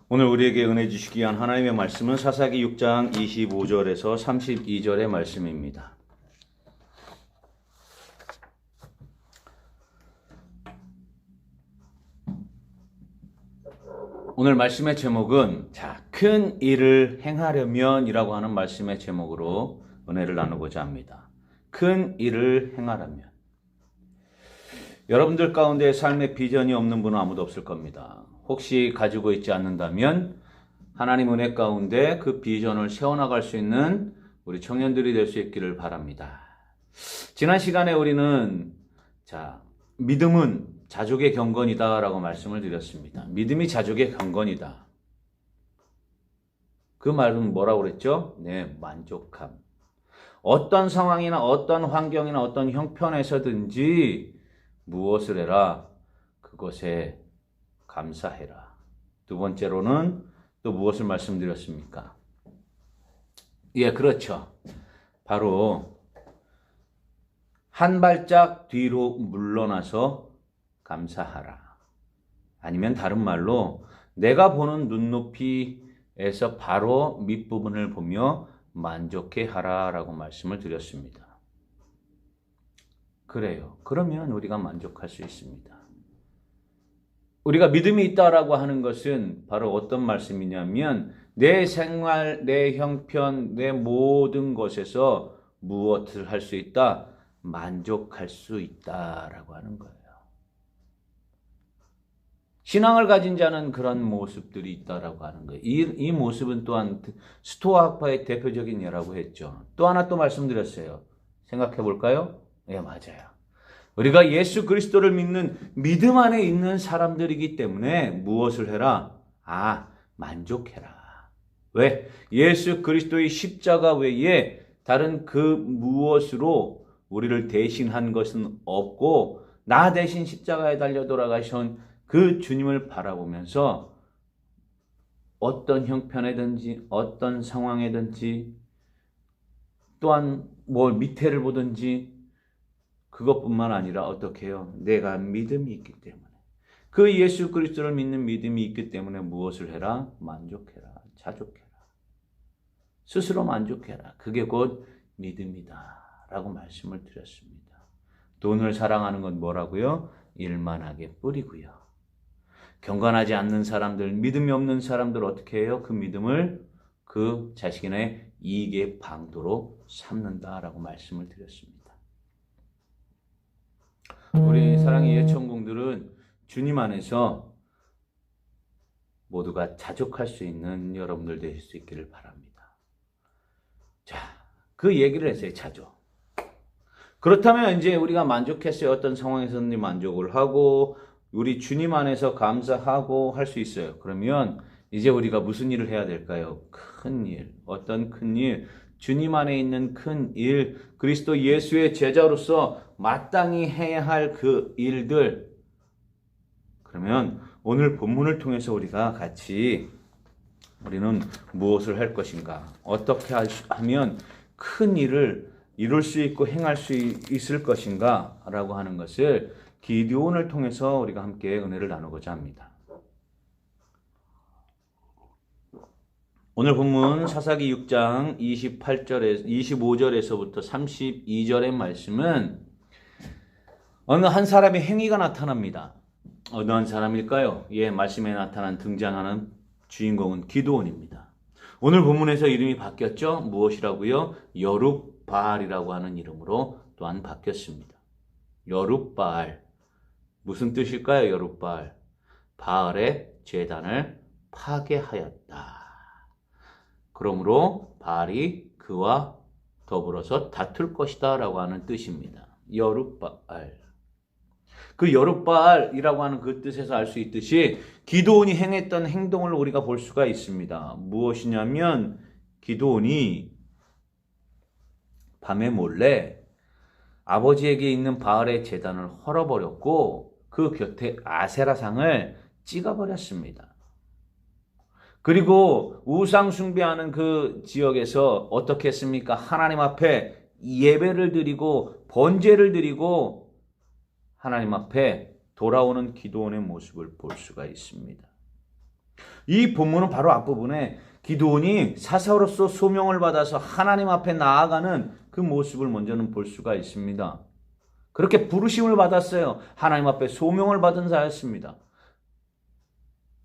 오늘 우리에게 은혜 주시기 위한 하나님의 말씀은 사사기 6장 25절에서 32절의 말씀입니다. 오늘 말씀의 제목은 큰 일을 행하려면 이라고 하는 말씀의 제목으로 은혜를 나누고자 합니다. 큰 일을 행하려면. 여러분들 가운데 삶의 비전이 없는 분은 아무도 없을 겁니다. 혹시 가지고 있지 않는다면 하나님 은혜 가운데 그 비전을 세워나갈 수 있는 우리 청년들이 될 수 있기를 바랍니다. 지난 시간에 우리는 믿음은 자족의 경건이다 라고 말씀을 드렸습니다. 믿음이 자족의 경건이다. 그 말은 뭐라고 그랬죠? 만족함. 어떤 상황이나 어떤 환경이나 어떤 형편에서든지 무엇을 해라? 그것에 감사해라. 두 번째로는 또 무엇을 말씀드렸습니까? 그렇죠. 바로 한 발짝 뒤로 물러나서 감사하라. 아니면 다른 말로 내가 보는 눈높이에서 바로 밑부분을 보며 만족해하라 라고 말씀을 드렸습니다. 그래요. 그러면 우리가 만족할 수 있습니다. 우리가 믿음이 있다라고 하는 것은 바로 어떤 말씀이냐면 내 생활, 내 형편, 내 모든 것에서 무엇을 할 수 있다? 만족할 수 있다라고 하는 거예요. 신앙을 가진 자는 그런 모습들이 있다라고 하는 거예요. 이 모습은 또한 스토아 학파의 대표적인 예라고 했죠. 또 하나 또 말씀드렸어요. 생각해 볼까요? 맞아요. 우리가 예수 그리스도를 믿는 믿음 안에 있는 사람들이기 때문에 무엇을 해라? 만족해라. 왜? 예수 그리스도의 십자가 외에 다른 그 무엇으로 우리를 대신한 것은 없고 나 대신 십자가에 달려 돌아가신 그 주님을 바라보면서 어떤 형편에든지 어떤 상황에든지 또한 밑에를 보든지 그것뿐만 아니라 어떻게 해요? 내가 믿음이 있기 때문에 그 예수 그리스도를 믿는 믿음이 있기 때문에 무엇을 해라? 만족해라. 자족해라. 스스로 만족해라. 그게 곧 믿음이다 라고 말씀을 드렸습니다. 돈을 사랑하는 건 뭐라고요? 일만하게 뿌리고요. 경건하지 않는 사람들, 믿음이 없는 사람들 어떻게 해요? 그 믿음을 그 자신의 이익의 방도로 삼는다라고 말씀을 드렸습니다. 우리 사랑의 예천공들은 주님 안에서 모두가 자족할 수 있는 여러분들 되실 수 있기를 바랍니다. 그 얘기를 했어요. 자족. 그렇다면 이제 우리가 만족했어요. 어떤 상황에서는 만족을 하고 우리 주님 안에서 감사하고 할 수 있어요. 그러면 이제 우리가 무슨 일을 해야 될까요? 큰 일. 어떤 큰 일? 주님 안에 있는 큰 일, 그리스도 예수의 제자로서 마땅히 해야 할 그 일들. 그러면 오늘 본문을 통해서 우리가 같이 우리는 무엇을 할 것인가? 어떻게 하면 큰 일을 이룰 수 있고 행할 수 있을 것인가? 라고 하는 것을 기드온을 통해서 우리가 함께 은혜를 나누고자 합니다. 오늘 본문 사사기 6장 25절에서부터 32절의 말씀은 어느 한 사람의 행위가 나타납니다. 어느 한 사람일까요? 말씀에 나타난 등장하는 주인공은 기드온입니다. 오늘 본문에서 이름이 바뀌었죠? 무엇이라고요? 여룹바알이라고 하는 이름으로 또한 바뀌었습니다. 여룹바알. 무슨 뜻일까요? 여룹바알. 바알의 제단을 파괴하였다. 그러므로 바알이 그와 더불어서 다툴 것이다 라고 하는 뜻입니다. 여룹바알. 그 여룹바알이라고 하는 그 뜻에서 알 수 있듯이 기드온이 행했던 행동을 우리가 볼 수가 있습니다. 무엇이냐면 기드온이 밤에 몰래 아버지에게 있는 바알의 제단을 헐어버렸고 그 곁에 아세라상을 찍어버렸습니다. 그리고 우상 숭배하는 그 지역에서 어떻게 했습니까? 하나님 앞에 예배를 드리고 번제를 드리고 하나님 앞에 돌아오는 기드온의 모습을 볼 수가 있습니다. 이 본문은 바로 앞부분에 기드온이 사사로서 소명을 받아서 하나님 앞에 나아가는 그 모습을 먼저는 볼 수가 있습니다. 그렇게 부르심을 받았어요. 하나님 앞에 소명을 받은 자였습니다.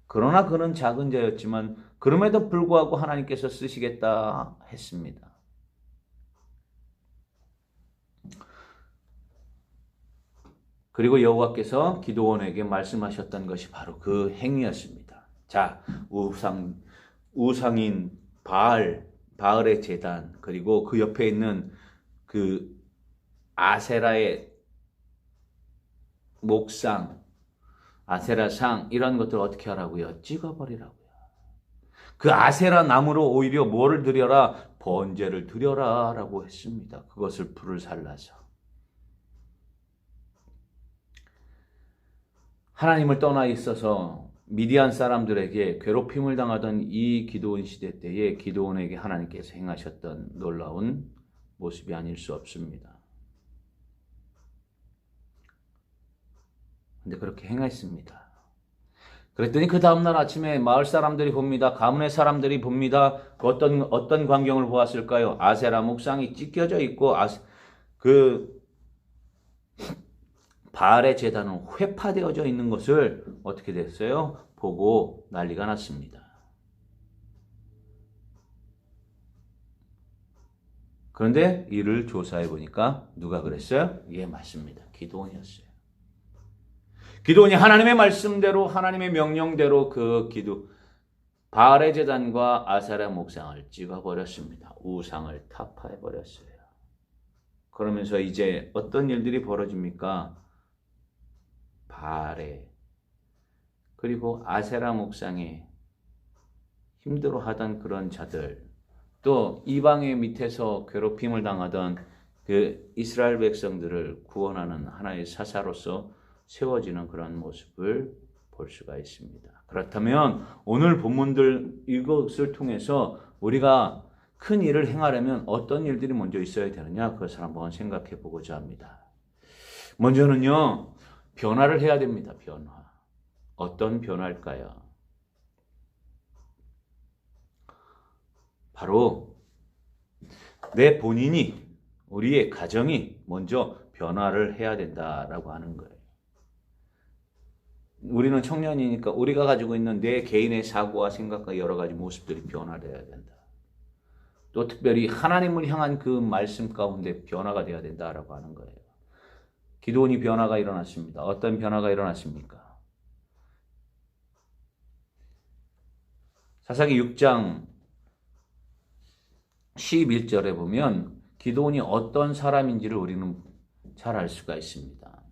그러나 그는 작은 자였지만 그럼에도 불구하고 하나님께서 쓰시겠다 했습니다. 그리고 여호와께서 기드온에게 말씀하셨던 것이 바로 그 행위였습니다. 자, 우상인 바알의 제단, 그리고 그 옆에 있는 그 아세라의 목상, 아세라상, 이런 것들을 어떻게 하라고요? 찍어버리라고요. 그 아세라 나무로 오히려 뭐를 드려라? 번제를 드려라 라고 했습니다. 그것을 불을 살라서. 하나님을 떠나 있어서 미디안 사람들에게 괴롭힘을 당하던 이 기드온 시대 때에 기드온에게 하나님께서 행하셨던 놀라운 모습이 아닐 수 없습니다. 근데 그렇게 행했습니다. 그랬더니 그 다음날 아침에 마을 사람들이 봅니다. 가문의 사람들이 봅니다. 어떤 광경을 보았을까요? 아세라 목상이 찢겨져 있고 그 바알의 제단은 회파되어져 있는 것을 어떻게 됐어요? 보고 난리가 났습니다. 그런데 이를 조사해 보니까 누가 그랬어요? 예, 맞습니다. 기드온이었어요. 기드온이 하나님의 말씀대로, 하나님의 명령대로 바알의 제단과 아세라 목상을 찍어버렸습니다. 우상을 타파해버렸어요. 그러면서 이제 어떤 일들이 벌어집니까? 바알에 그리고 아세라 목상에 힘들어하던 그런 자들, 또 이방의 밑에서 괴롭힘을 당하던 그 이스라엘 백성들을 구원하는 하나의 사사로서 세워지는 그런 모습을 볼 수가 있습니다. 그렇다면 오늘 본문들 이것을 통해서 우리가 큰 일을 행하려면 어떤 일들이 먼저 있어야 되느냐, 그것을 한번 생각해 보고자 합니다. 먼저는요, 변화를 해야 됩니다. 변화. 어떤 변화일까요? 바로 내 본인이, 우리의 가정이 먼저 변화를 해야 된다라고 하는 거예요. 우리는 청년이니까 우리가 가지고 있는 내 개인의 사고와 생각과 여러 가지 모습들이 변화되어야 된다. 또 특별히 하나님을 향한 그 말씀 가운데 변화가 되어야 된다라고 하는 거예요. 기드온이 변화가 일어났습니다. 어떤 변화가 일어났습니까? 사사기 6장 11절에 보면 기드온이 어떤 사람인지를 우리는 잘 알 수가 있습니다.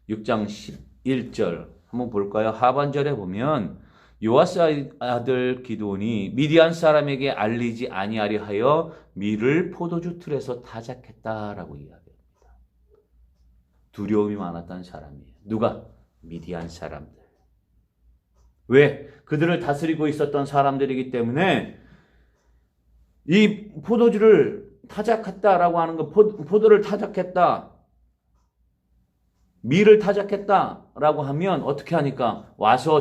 6장 11절 한번 볼까요? 하반절에 보면 요아스 아들 기드온이 미디안 사람에게 알리지 아니하려 하여 밀을 포도주 틀에서 타작했다라고 이야기합니다. 두려움이 많았던 사람이에요. 누가? 미디안 사람들. 왜? 그들을 다스리고 있었던 사람들이기 때문에 이 포도주를 타작했다라고 하는 거, 포도를 타작했다, 밀을 타작했다라고 하면 어떻게 하니까?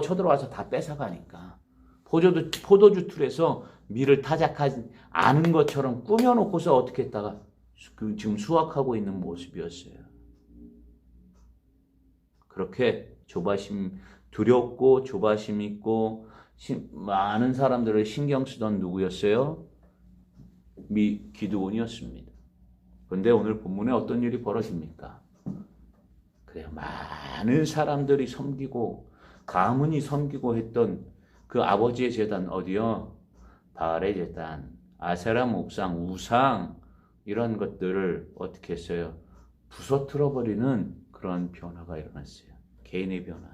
쳐들어와서 다 뺏어가니까. 포도주 틀에서 밀을 타작하지 않은 것처럼 꾸며놓고서 어떻게 했다가 지금 수확하고 있는 모습이었어요. 그렇게 두렵고 조바심 있고 많은 사람들을 신경 쓰던 누구였어요? 기드온이었습니다. 그런데 오늘 본문에 어떤 일이 벌어집니까? 그래요. 많은 사람들이 섬기고 가문이 섬기고 했던 그 아버지의 제단 어디요? 바알의 제단, 아세라 목상, 우상 이런 것들을 어떻게 했어요? 부서뜨려 버리는 그런 변화가 일어났어요. 개인의 변화.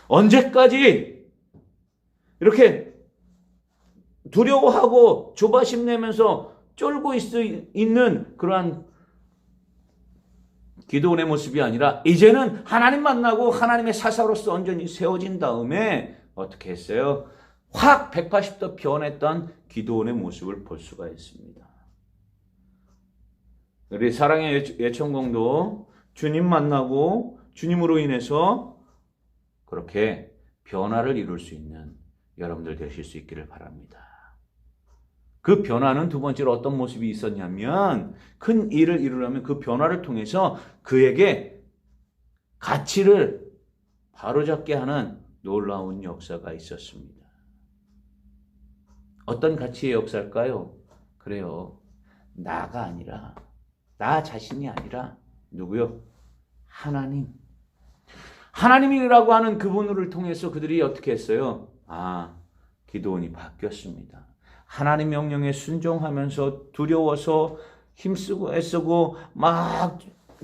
언제까지 이렇게 두려워하고 조바심 내면서 쫄고 있는 그러한 기드온의 모습이 아니라 이제는 하나님 만나고 하나님의 사사로서 온전히 세워진 다음에 어떻게 했어요? 확 180도 변했던 기드온의 모습을 볼 수가 있습니다. 우리 사랑의 예천공도 주님 만나고 주님으로 인해서 그렇게 변화를 이룰 수 있는 여러분들 되실 수 있기를 바랍니다. 그 변화는 두 번째로 어떤 모습이 있었냐면 큰 일을 이루려면 그 변화를 통해서 그에게 가치를 바로잡게 하는 놀라운 역사가 있었습니다. 어떤 가치의 역사일까요? 그래요. 나가 아니라, 나 자신이 아니라 누구요? 하나님. 하나님이라고 하는 그분을 통해서 그들이 어떻게 했어요? 기드온이 바뀌었습니다. 하나님 명령에 순종하면서 두려워서 힘쓰고 애쓰고 막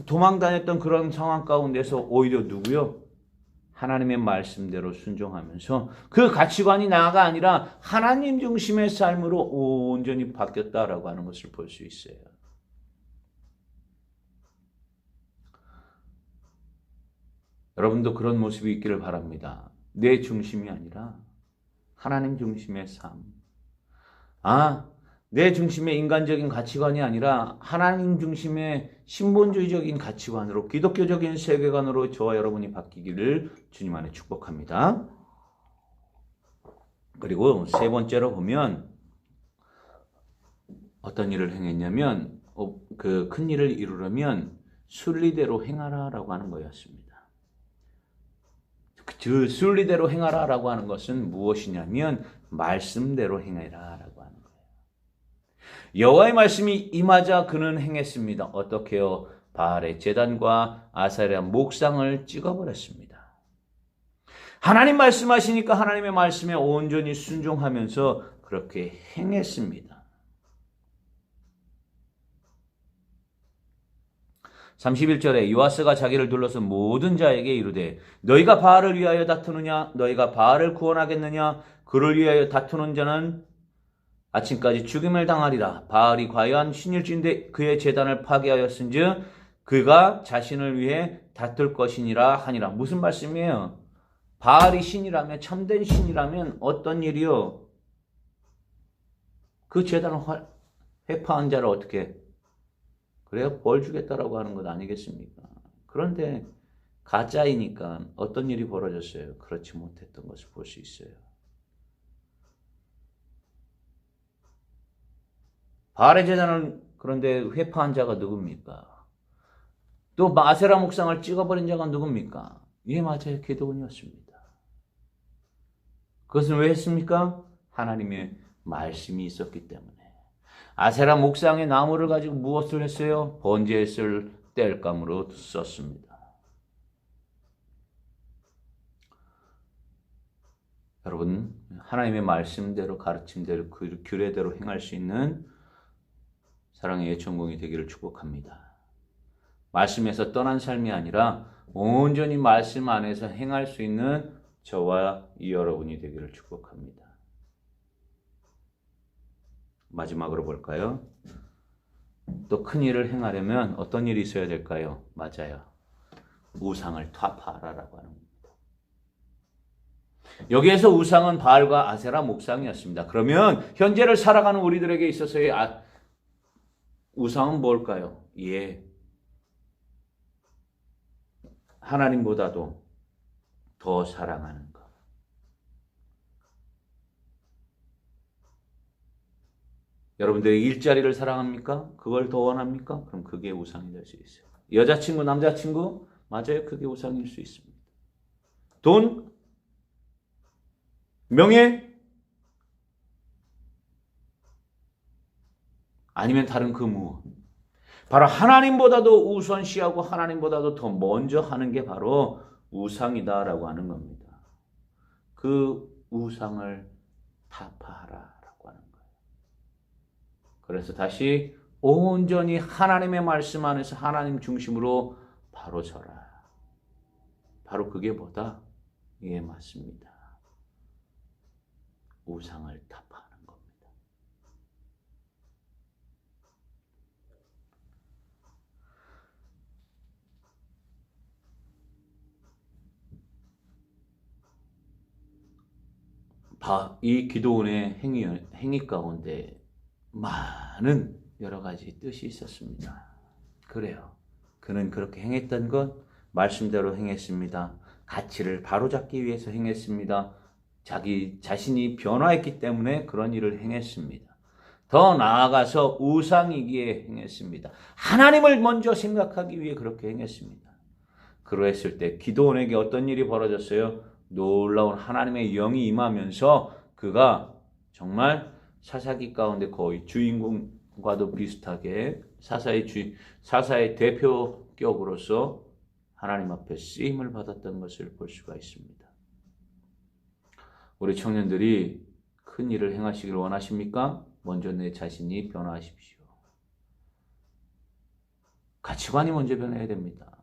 도망다녔던 그런 상황 가운데서 오히려 누구요? 하나님의 말씀대로 순종하면서 그 가치관이 나가 아니라 하나님 중심의 삶으로 온전히 바뀌었다라고 하는 것을 볼 수 있어요. 여러분도 그런 모습이 있기를 바랍니다. 내 중심이 아니라 하나님 중심의 삶. 내 중심의 인간적인 가치관이 아니라 하나님 중심의 신본주의적인 가치관으로, 기독교적인 세계관으로 저와 여러분이 바뀌기를 주님 안에 축복합니다. 그리고 세 번째로 보면 어떤 일을 행했냐면 그 큰 일을 이루려면 순리대로 행하라라고 하는 거였습니다. 그 순리대로 행하라라고 하는 것은 무엇이냐면 말씀대로 행해라라고 하는 거예요. 여호와의 말씀이 임하자 그는 행했습니다. 어떻게요? 바알의 제단과 아세라 목상을 찍어버렸습니다. 하나님 말씀하시니까 하나님의 말씀에 온전히 순종하면서 그렇게 행했습니다. 31절에 요아스가 자기를 둘러서 모든 자에게 이르되 너희가 바알을 위하여 다투느냐? 너희가 바알을 구원하겠느냐? 그를 위하여 다투는 자는 아침까지 죽임을 당하리라. 바알이 과연 신일주인데 그의 제단을 파괴하였은즉 그가 자신을 위해 다툴 것이니라 하니라. 무슨 말씀이에요? 바알이 신이라면, 참된 신이라면 어떤 일이요? 그 제단을 회파한 자를 어떻게 그래요? 벌 주겠다라고 하는 것 아니겠습니까? 그런데 가짜이니까 어떤 일이 벌어졌어요? 그렇지 못했던 것을 볼 수 있어요. 바알의 제단을 그런데 회파한 자가 누굽니까? 또 아세라 목상을 찍어버린 자가 누굽니까? 예, 맞아요. 기드온이었습니다. 그것은 왜 했습니까? 하나님의 말씀이 있었기 때문에. 아세라 목상의 나무를 가지고 무엇을 했어요? 번제에 쓸 땔감으로 썼습니다. 여러분, 하나님의 말씀대로, 가르침대로, 그 규례대로 행할 수 있는 사랑의 예천공이 되기를 축복합니다. 말씀에서 떠난 삶이 아니라 온전히 말씀 안에서 행할 수 있는 저와 여러분이 되기를 축복합니다. 마지막으로 볼까요? 또 큰 일을 행하려면 어떤 일이 있어야 될까요? 맞아요. 우상을 타파하라라고 하는 겁니다. 여기에서 우상은 바알과 아세라 목상이었습니다. 그러면 현재를 살아가는 우리들에게 있어서의 우상은 뭘까요? 예. 하나님보다도 더 사랑하는 것. 여러분들의 일자리를 사랑합니까? 그걸 더 원합니까? 그럼 그게 우상이 될 수 있어요. 여자친구, 남자친구? 맞아요. 그게 우상일 수 있습니다. 돈? 명예? 아니면 다른 그 무엇? 바로 하나님보다도 우선시하고 하나님보다도 더 먼저 하는 게 바로 우상이다라고 하는 겁니다. 그 우상을 타파하라라고 하는 거예요. 그래서 다시 온전히 하나님의 말씀 안에서 하나님 중심으로 바로 서라. 바로 그게 뭐다? 예, 맞습니다. 우상을 타파하는 겁니다. 이 기드온의 행위 가운데 많은 여러 가지 뜻이 있었습니다. 그래요. 그는 그렇게 행했던 것 말씀대로 행했습니다. 가치를 바로잡기 위해서 행했습니다. 자기 자신이 변화했기 때문에 그런 일을 행했습니다. 더 나아가서 우상이기에 행했습니다. 하나님을 먼저 생각하기 위해 그렇게 행했습니다. 그러했을 때 기드온에게 어떤 일이 벌어졌어요? 놀라운 하나님의 영이 임하면서 그가 정말 사사기 가운데 거의 주인공과도 비슷하게 사사의 대표격으로서 하나님 앞에 쓰임을 받았던 것을 볼 수가 있습니다. 우리 청년들이 큰 일을 행하시기를 원하십니까? 먼저 내 자신이 변화하십시오. 가치관이 먼저 변해야 됩니다.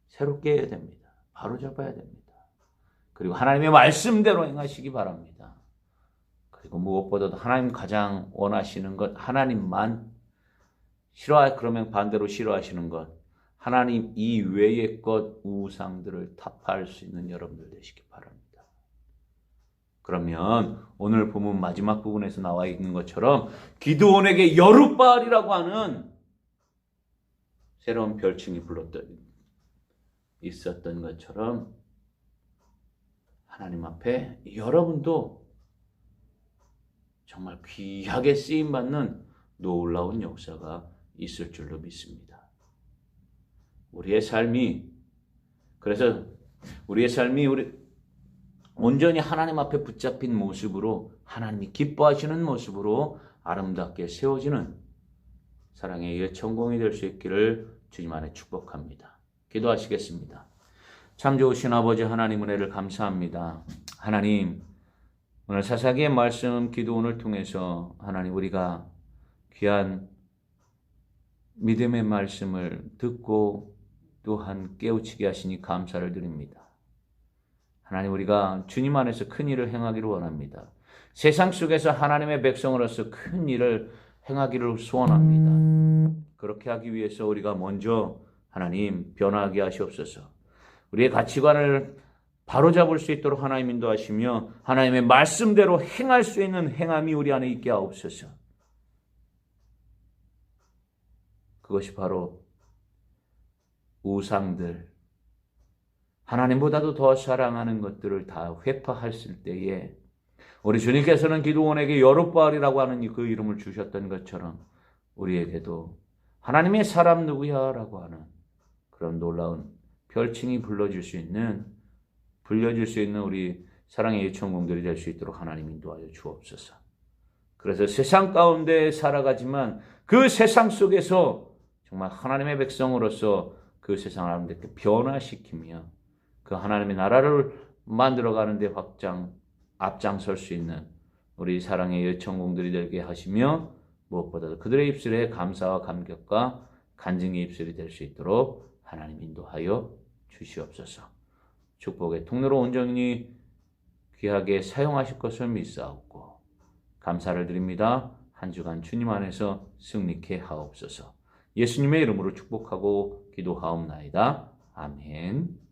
새롭게 해야 됩니다. 바로잡아야 됩니다. 그리고 하나님의 말씀대로 행하시기 바랍니다. 그리고 무엇보다도 하나님 가장 원하시는 것, 하나님만 그러면 반대로 싫어하시는 것, 하나님 이외의 것, 우상들을 타파할 수 있는 여러분들 되시기 바랍니다. 그러면 오늘 본문 마지막 부분에서 나와 있는 것처럼 기드온에게 여룻바알이라고 하는 새로운 별칭이 있었던 것처럼 하나님 앞에 여러분도 정말 귀하게 쓰임받는 놀라운 역사가 있을 줄로 믿습니다. 우리의 삶이 온전히 하나님 앞에 붙잡힌 모습으로 하나님이 기뻐하시는 모습으로 아름답게 세워지는 사랑의 예천공이 될 수 있기를 주님 안에 축복합니다. 기도하시겠습니다. 참 좋으신 아버지 하나님 은혜를 감사합니다. 하나님 오늘 사사기의 말씀 기도원을 통해서 하나님 우리가 귀한 믿음의 말씀을 듣고 또한 깨우치게 하시니 감사를 드립니다. 하나님 우리가 주님 안에서 큰 일을 행하기를 원합니다. 세상 속에서 하나님의 백성으로서 큰 일을 행하기를 소원합니다. 그렇게 하기 위해서 우리가 먼저 하나님 변화하게 하시옵소서. 우리의 가치관을 바로잡을 수 있도록 하나님 인도하시며 하나님의 말씀대로 행할 수 있는 행함이 우리 안에 있게 하옵소서. 그것이 바로 우상들, 하나님보다도 더 사랑하는 것들을 다 회파했을 때에 우리 주님께서는 기드온에게 여룻바알이라고 하는 그 이름을 주셨던 것처럼 우리에게도 하나님의 사람 누구야? 라고 하는 그런 놀라운 별칭이 불려질 수 있는 우리 사랑의 예천공들이 될 수 있도록 하나님 인도하여 주옵소서. 그래서 세상 가운데 살아가지만 그 세상 속에서 정말 하나님의 백성으로서 그 세상을 아름답게 변화시키며 그 하나님의 나라를 만들어가는 데 앞장설 수 있는 우리 사랑의 예천공들이 되게 하시며 무엇보다도 그들의 입술에 감사와 감격과 간증의 입술이 될 수 있도록 하나님 인도하여 주시옵소서. 축복의 통로로 온전히 귀하게 사용하실 것을 믿사옵고 감사를 드립니다. 한 주간 주님 안에서 승리케 하옵소서. 예수님의 이름으로 축복하고 기도하옵나이다. 아멘.